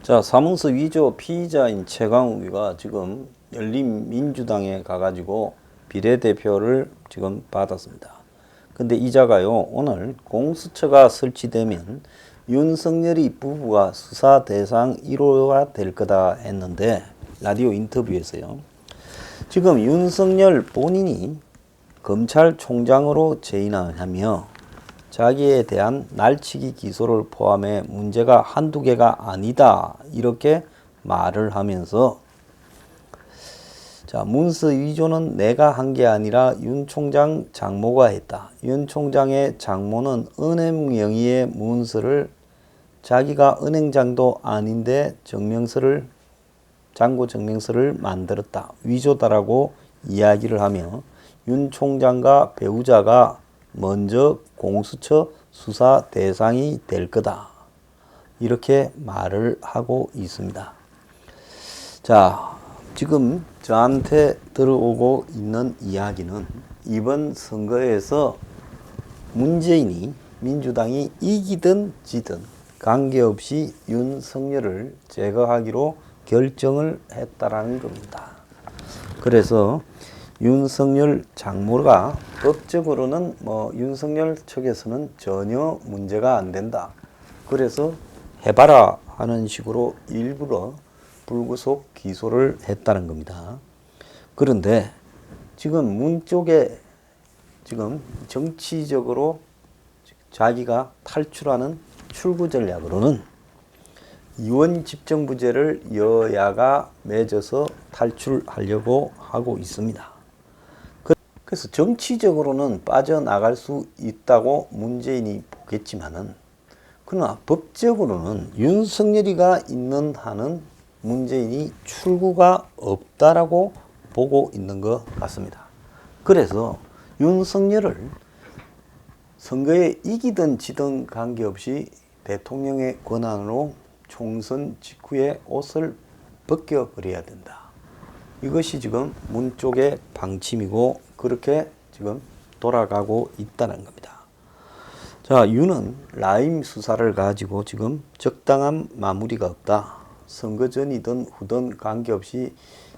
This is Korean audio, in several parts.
자, 사문서 위조 피의자인 최강욱이가 지금 열린민주당에 가가지고 비례대표를 지금 받았습니다. 근데 이자가요, 오늘 공수처가 설치되면 윤석열이 부부가 수사 대상 1호가 될 거다 했는데, 라디오 인터뷰에서요. 지금 윤석열 본인이 검찰총장으로 재임하며 자기에 대한 날치기 기소를 포함해 문제가 한두 개가 아니다, 이렇게 말을 하면서, 자, 문서 위조는 내가 한 게 아니라 윤 총장 장모가 했다. 윤 총장의 장모는 은행 명의의 문서를 자기가 은행장도 아닌데 잔고 증명서를 만들었다. 위조다라고 이야기를 하며 윤 총장과 배우자가 먼저 공수처 수사 대상이 될 거다, 이렇게 말을 하고 있습니다. 자, 지금 저한테 들어오고 있는 이야기는 이번 선거에서 문재인이, 민주당이 이기든 지든 관계없이 윤석열을 제거하기로 결정을 했다라는 겁니다. 그래서 윤석열 장모가 법적으로는 윤석열 측에서는 전혀 문제가 안 된다, 그래서 해봐라 하는 식으로 일부러 불구속 기소를 했다는 겁니다. 그런데 지금 문 쪽에 지금 정치적으로 자기가 탈출하는 출구 전략으로는 이원 집정부제를 여야가 맺어서 탈출하려고 하고 있습니다. 그래서 정치적으로는 빠져나갈 수 있다고 문재인이 보겠지만은, 그러나 법적으로는 윤석열이가 있는 한은 문재인이 출구가 없다라고 보고 있는 것 같습니다. 그래서 윤석열을 선거에 이기든 지든 관계없이 대통령의 권한으로 총선 직후에 옷을 벗겨버려야 된다. 이것이 지금 문 쪽의 방침이고, 그렇게 지금 돌아가고 있다는 겁니다. 자, 윤은 라임 수사를 가지고 지금 적당한 마무리가 없다. 선거 전이든 후든 관계없이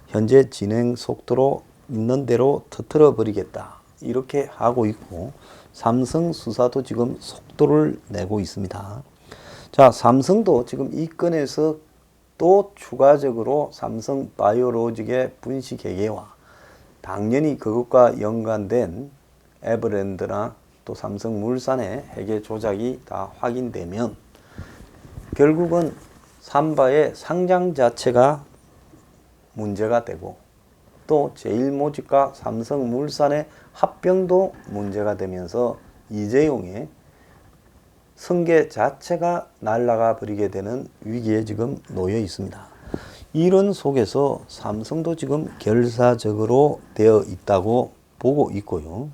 현재 진행 속도로 있는 대로 터뜨려 버리겠다, 이렇게 하고 있고, 삼성 수사도 지금 속도를 내고 있습니다. 자, 삼성도 지금 이 건에서 또 추가적으로 삼성 바이오로직의 분식 회계와 당연히 그것과 연관된 에버랜드나 또 삼성물산의 회계 조작이 다 확인되면 결국은 삼바의 상장 자체가 문제가 되고, 또 제일모직과 삼성물산의 합병도 문제가 되면서 이재용의 승계 자체가 날아가 버리게 되는 위기에 지금 놓여 있습니다. 이런 속에서 삼성도 지금 결사적으로 되어 있다고 보고 있고요.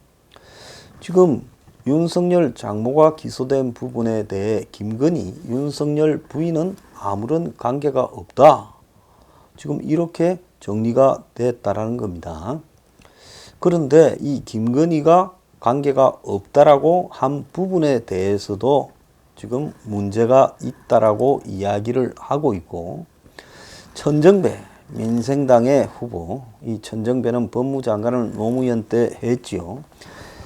지금 윤석열 장모가 기소된 부분에 대해 김건희, 윤석열 부인은 아무런 관계가 없다, 지금 이렇게 정리가 됐다라는 겁니다. 그런데 이 김건희가 관계가 없다라고 한 부분에 대해서도 지금 문제가 있다라고 이야기를 하고 있고, 천정배, 민생당의 후보, 이 천정배는 법무장관을 노무현 때 했지요.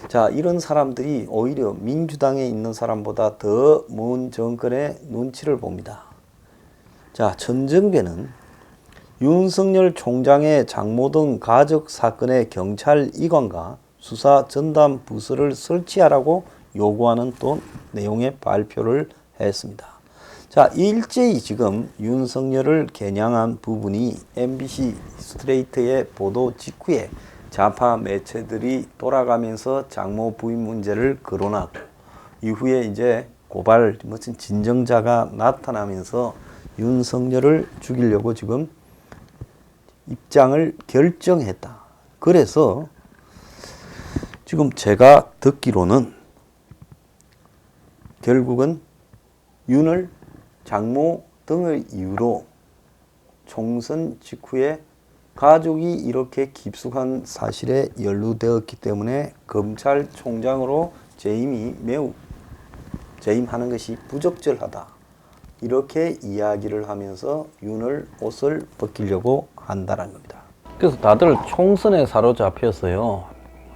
자, 이런 사람들이 오히려 민주당에 있는 사람보다 더 문 정권의 눈치를 봅니다. 자, 천정배는 윤석열 총장의 장모 등 가족 사건의 경찰 이관과 수사 전담 부서를 설치하라고 요구하는 또 내용의 발표를 했습니다. 자, 일제히 지금 윤석열을 겨냥한 부분이 MBC 스트레이트의 보도 직후에 좌파 매체들이 돌아가면서 장모 부인 문제를 거론하고, 이후에 이제 고발 무슨 진정자가 나타나면서 윤석열을 죽이려고 지금 입장을 결정했다. 그래서 지금 제가 듣기로는 결국은 윤을 장모 등의 이유로 총선 직후에 가족이 이렇게 깊숙한 사실에 연루되었기 때문에 검찰총장으로 재임하는 것이 부적절하다, 이렇게 이야기를 하면서 윤을 옷을 벗기려고 한다는 겁니다. 그래서 다들 총선에 사로잡혔어요.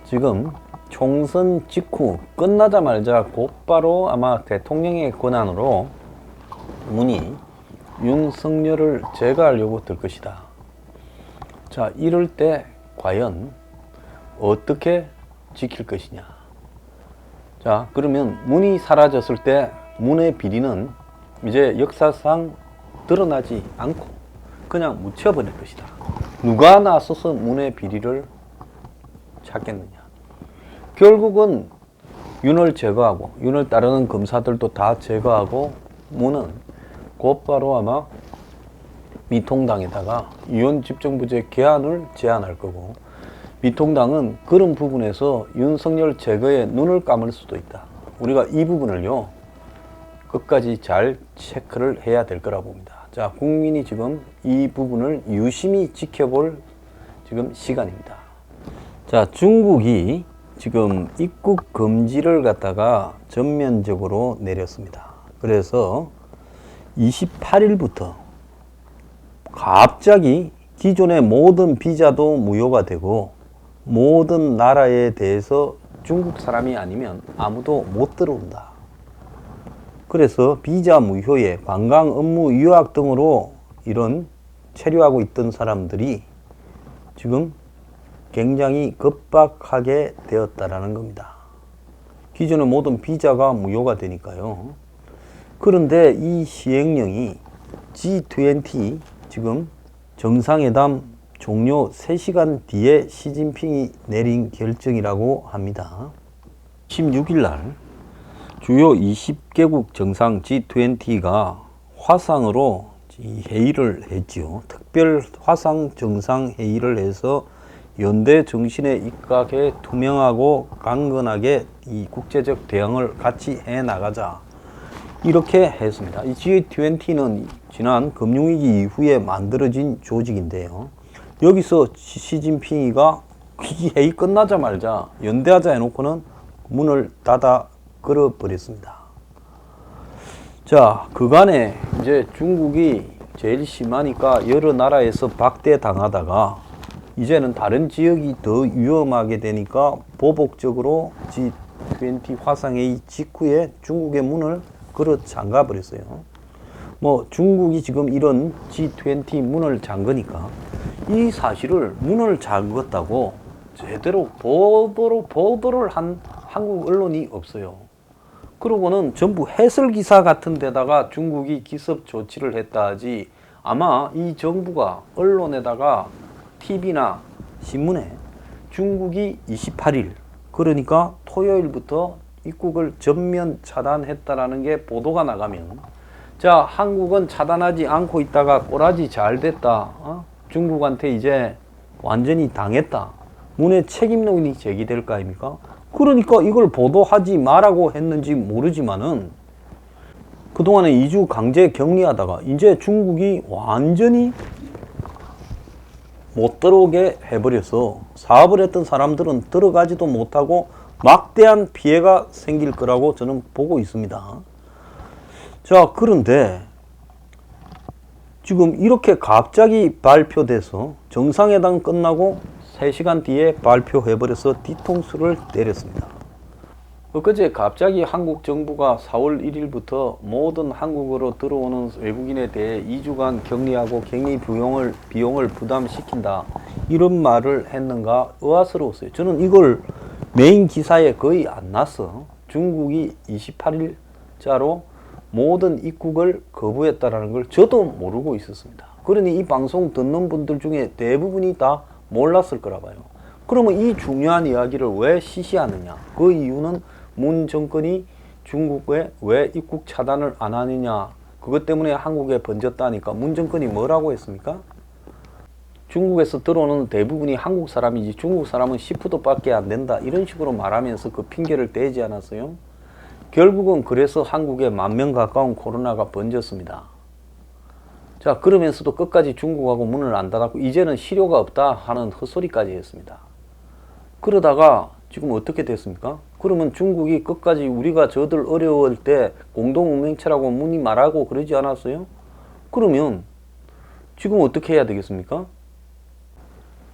지금 총선 직후 끝나자마자 곧바로 아마 대통령의 권한으로 문이 윤석열을 제거하려고 들 것이다. 자, 이럴 때 과연 어떻게 지킬 것이냐. 자, 그러면 문이 사라졌을 때 문의 비리는 이제 역사상 드러나지 않고 그냥 묻혀버릴 것이다. 누가 나서서 문의 비리를 찾겠느냐. 결국은 윤을 제거하고 윤을 따르는 검사들도 다 제거하고 문은 곧바로 아마 미통당에다가 유언집정부제 개안을 제안할 거고, 미통당은 그런 부분에서 윤석열 제거에 눈을 감을 수도 있다. 우리가 이 부분을요 끝까지 잘 체크를 해야 될 거라 봅니다. 자, 국민이 지금 이 부분을 유심히 지켜볼 지금 시간입니다. 자, 중국이 지금 입국 금지를 갖다가 전면적으로 내렸습니다. 그래서 28일부터 갑자기 기존의 모든 비자도 무효가 되고 모든 나라에 대해서 중국 사람이 아니면 아무도 못 들어온다. 그래서 비자 무효에 관광 업무 유학 등으로 이런 체류하고 있던 사람들이 지금 굉장히 급박하게 되었다라는 겁니다. 기존의 모든 비자가 무효가 되니까요. 그런데 이 시행령이 G20 지금 정상회담 종료 3시간 뒤에 시진핑이 내린 결정이라고 합니다. 16일 날 주요 20개국 정상 G20가 화상으로 이 회의를 했지요. 특별 화상 정상 회의를 해서 연대 정신에 입각해 투명하고 강건하게 이 국제적 대응을 같이 해 나가자. 이렇게 했습니다. 이 G20는 지난 금융위기 이후에 만들어진 조직인데요. 여기서 시진핑이가 이 회의 끝나자마자 연대하자 해놓고는 문을 닫아 걸어버렸습니다. 자, 그간에 이제 중국이 제일 심하니까 여러 나라에서 박대당하다가 이제는 다른 지역이 더 위험하게 되니까 보복적으로 G20 화상회의 직후에 중국의 문을 걸어 잠가 버렸어요. 뭐 중국이 지금 이런 G20 문을 잠그니까 이 사실을 문을 잠갔다고 제대로 보도를 한 한국 언론이 없어요. 그러고는 전부 해설 기사 같은 데다가 중국이 기습 조치를 했다 하지, 아마 이 정부가 언론에다가 TV나 신문에 중국이 28일, 그러니까 토요일부터 입국을 전면 차단했다라는 게 보도가 나가면, 자, 한국은 차단하지 않고 있다가 꼬라지 잘 됐다. 중국한테 이제 완전히 당했다. 문의 책임론이 제기될 거 아닙니까? 그러니까 이걸 보도하지 말라고 했는지 모르지만은 그동안에 2주 강제 격리하다가 이제 중국이 완전히 못 들어오게 해버려서 사업을 했던 사람들은 들어가지도 못하고 막대한 피해가 생길 거라고 저는 보고 있습니다. 자, 그런데 지금 이렇게 갑자기 발표돼서 정상회담 끝나고 3시간 뒤에 발표해버려서 뒤통수를 때렸습니다. 엊그제 갑자기 한국 정부가 4월 1일부터 모든 한국으로 들어오는 외국인에 대해 2주간 격리하고 격리 비용을 부담시킨다, 이런 말을 했는가 의아스러웠어요. 저는 이걸 메인 기사에 거의 안 났어. 중국이 28일자로 모든 입국을 거부했다라는 걸 저도 모르고 있었습니다. 그러니 이 방송 듣는 분들 중에 대부분이 다 몰랐을 거라 봐요. 그러면 이 중요한 이야기를 왜 시시하느냐? 그 이유는 문 정권이 중국에 왜 입국 차단을 안 하느냐, 그것 때문에 한국에 번졌다니까. 문 정권이 뭐라고 했습니까? 중국에서 들어오는 대부분이 한국 사람이지 중국 사람은 10%밖에 안 된다, 이런 식으로 말하면서 그 핑계를 대지 않았어요? 결국은 그래서 한국에 10,000명 가까운 코로나가 번졌습니다. 자, 그러면서도 끝까지 중국하고 문을 안 닫았고 이제는 실효가 없다 하는 헛소리까지 했습니다. 그러다가 지금 어떻게 됐습니까? 그러면 중국이 끝까지 우리가 저들 어려울 때 공동운명체라고 문의 말하고 그러지 않았어요? 그러면 지금 어떻게 해야 되겠습니까?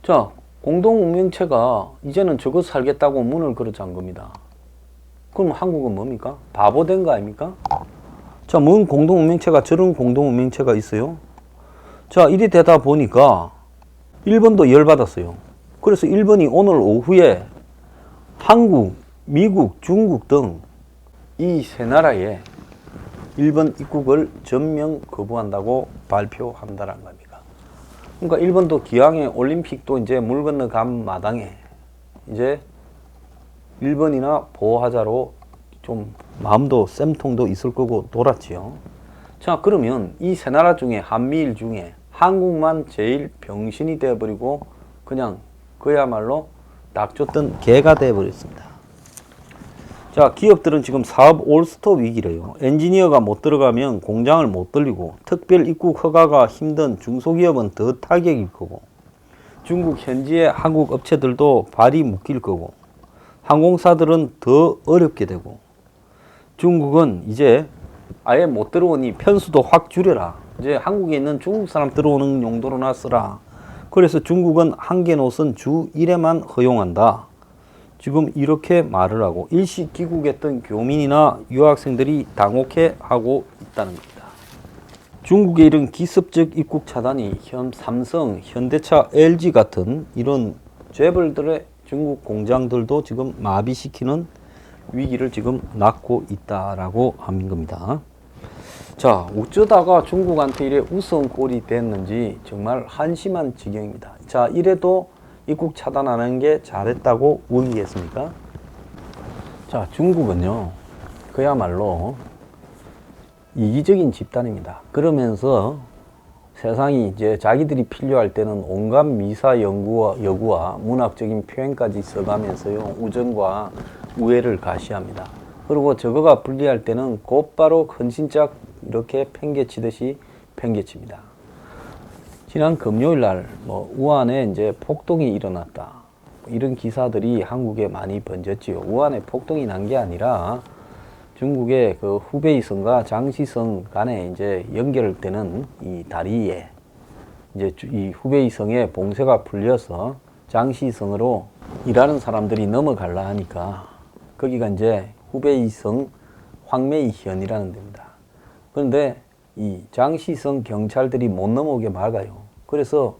자, 공동운명체가 이제는 저거 살겠다고 문을 걸어 잠 겁니다. 그럼 한국은 뭡니까? 바보 된 거 아닙니까? 자, 뭔 공동운명체가 저런 공동운명체가 있어요? 자, 이리 되다 보니까 일본도 열받았어요. 그래서 일본이 오늘 오후에 한국, 미국, 중국 등 이 세 나라에 일본 입국을 전면 거부한다고 발표한다는 겁니다. 그러니까 일본도 기왕에 올림픽도 이제 물 건너간 마당에 이제 일본이나 보호하자로 좀 마음도 쌤통도 있을 거고 돌았지요. 자, 그러면 이 세 나라 중에 한미일 중에 한국만 제일 병신이 되어버리고 그냥 그야말로 닥쳤던 개가 되어버렸습니다. 자, 기업들은 지금 사업 올스톱 위기래요. 엔지니어가 못 들어가면 공장을 못 돌리고 특별 입국 허가가 힘든 중소기업은 더 타격일 거고 중국 현지의 한국 업체들도 발이 묶일 거고 항공사들은 더 어렵게 되고 중국은 이제 아예 못 들어오니 편수도 확 줄여라. 이제 한국에 있는 중국 사람 들어오는 용도로나 쓰라. 그래서 중국은 한계 노선 주 1회만 허용한다. 지금 이렇게 말을 하고 일시 귀국했던 교민이나 유학생들이 당혹해 하고 있다는 겁니다. 중국의 이런 기습적 입국 차단이 삼성, 현대차, LG 같은 이런 재벌들의 중국 공장들도 지금 마비시키는 위기를 지금 낳고 있다라고 하는 겁니다. 자, 어쩌다가 중국한테 이래 우스운 꼴이 됐는지 정말 한심한 지경입니다. 자, 이래도 입국 차단하는 게 잘했다고 우기겠습니까? 자, 중국은요, 그야말로 이기적인 집단입니다. 그러면서 세상이 이제 자기들이 필요할 때는 온갖 미사 여구와 문학적인 표현까지 써가면서요, 우정과 우애를 가시합니다. 그리고 저거가 불리할 때는 곧바로 헌신짝 이렇게 팽개치듯이 팽개칩니다. 지난 금요일 날 우한에 이제 폭동이 일어났다. 이런 기사들이 한국에 많이 번졌지요. 우한에 폭동이 난 게 아니라 중국의 그 후베이성과 장시성 간에 이제 연결되는 이 다리에 이제 이 후베이성에 봉쇄가 풀려서 장시성으로 일하는 사람들이 넘어갈라 하니까 거기가 이제 후베이성 황매이현이라는 데입니다. 그런데 이 장시성 경찰들이 못 넘어오게 막아요. 그래서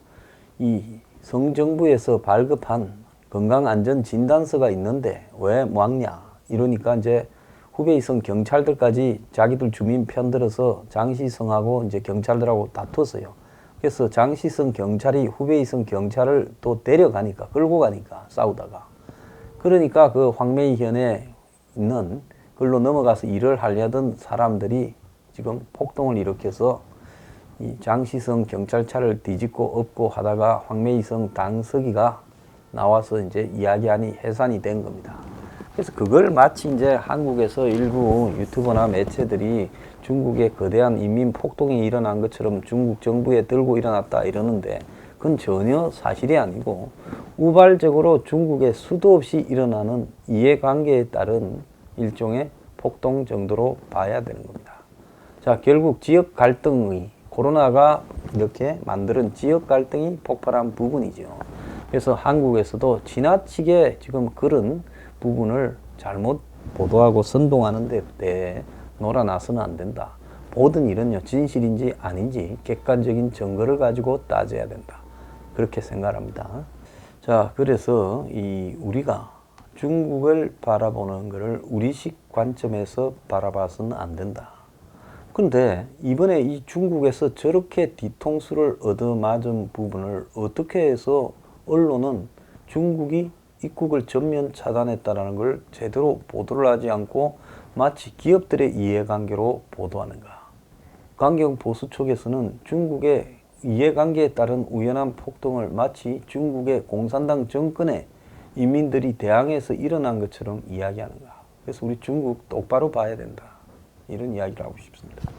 이 성정부에서 발급한 건강안전진단서가 있는데 왜 막냐 이러니까 이제 후베이성 경찰들까지 자기들 주민 편들어서 장시성하고 이제 경찰들하고 다퉜어요. 그래서 장시성 경찰이 후베이성 경찰을 또 데려가니까 끌고 가니까 싸우다가 그러니까 그 황매이현에 있는 글로 넘어가서 일을 하려던 사람들이 지금 폭동을 일으켜서 이 장시성 경찰차를 뒤집고 엎고 하다가 황매이성 당서기가 나와서 이제 이야기하니 해산이 된 겁니다. 그래서 그걸 마치 이제 한국에서 일부 유튜버나 매체들이 중국의 거대한 인민 폭동이 일어난 것처럼 중국 정부에 들고 일어났다 이러는데 그건 전혀 사실이 아니고 우발적으로 중국에 수도 없이 일어나는 이해관계에 따른 일종의 폭동 정도로 봐야 되는 겁니다. 자, 결국 지역 갈등이 코로나가 이렇게 만드는 지역 갈등이 폭발한 부분이죠. 그래서 한국에서도 지나치게 지금 그런 부분을 잘못 보도하고 선동하는 데 놀아나서는 안 된다. 모든 일은요, 진실인지 아닌지 객관적인 증거를 가지고 따져야 된다. 그렇게 생각합니다. 자, 그래서 우리가 중국을 바라보는 것을 우리식 관점에서 바라봐서는 안 된다. 그런데 이번에 이 중국에서 저렇게 뒤통수를 얻어맞은 부분을 어떻게 해서 언론은 중국이 입국을 전면 차단했다는 걸 제대로 보도를 하지 않고 마치 기업들의 이해관계로 보도하는가. 강경 보수 쪽에서는 중국의 이해관계에 따른 우연한 폭동을 마치 중국의 공산당 정권에 인민들이 대항해서 일어난 것처럼 이야기하는가. 그래서 우리 중국 똑바로 봐야 된다. 이런 이야기를 하고 싶습니다.